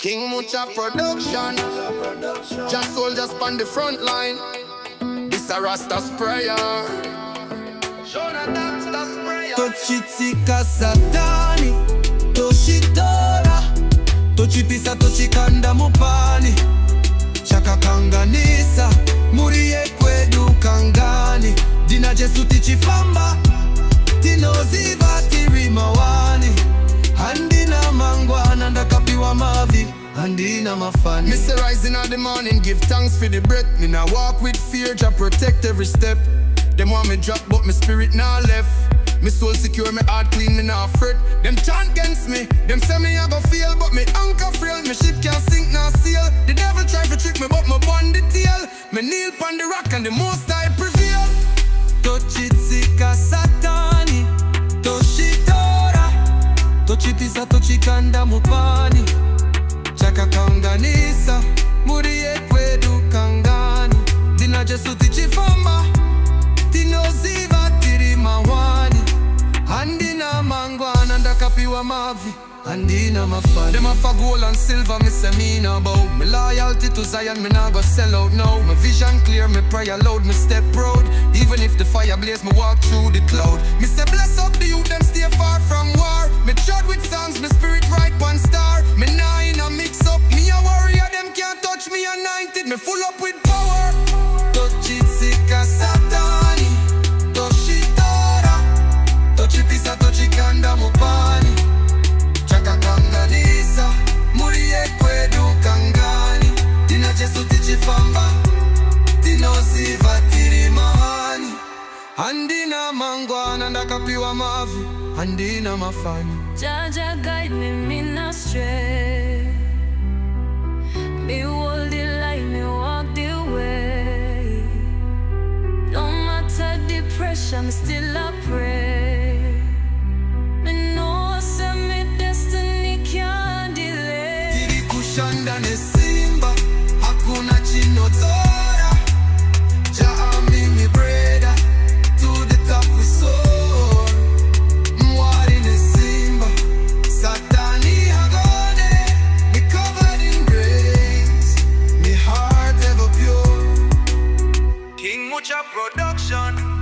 King Mucha production. Just soldiers on the front line. This a Rasta's prayer. Tochitika satani, toshitora, tochipisa tochikanda mupani, chakakanganisa, muriye kwedu kangani, dina Jesu tichifamba, tinoziva tirimawani, handina mangwana ndakapiwa mavi, handina mafani. Me say rising in the morning, give thanks for the breath. Me nah walk with fear, Jah protect every step. Them want me drop, but my spirit nah left. Me soul secure, me heart clean, me nah fret. Them chant against me, them say me I go fail, but me anchor frail. Me ship can't sink nor sail. The devil try to trick me, but me bond the tail. Me kneel pon the rock and the most I prevail. Tochitsika satani, toshitora, tochipisa tochikanda mupani, chakakanganisa, muriye kwedu kangani, dina Jesu tichifamba, tinoziva tirimawani, handina mangwana ndakapiwa mavi, handina mafani. Them have a gold and silver, me say me nah bow. Me loyalty to Zion, me nah go sell out now. My vision clear, me prayer loud, me step proud. Even if the fire blaze, me walk through the cloud. Me say bless up the youth, them stay far from war. Me trod with songs, me spirit right one star. Me nah in a mix up, me a warrior, them can't touch me anointed. Me full up with power. Tochitsika satani, toshitora, tochipisa tochikanda mupani, chakakanganisa, muriye kwedu kangani, dina Jesu tichifamba, tinoziva tirimahani, handina mangwana ndakapiwa mavi, handina mafani. Jaja guide me, me not stray. Me hold the line, me walk the way. No matter the pressure, me still a pray. Me know say me destiny can't delay. Tiri kushanda ne simba, hakuna chinotora. Jaa mimi breda, to the top we soar. Mwari ne simba, satani hagone. Me covered in grace, me heart ever pure. King Mucha production.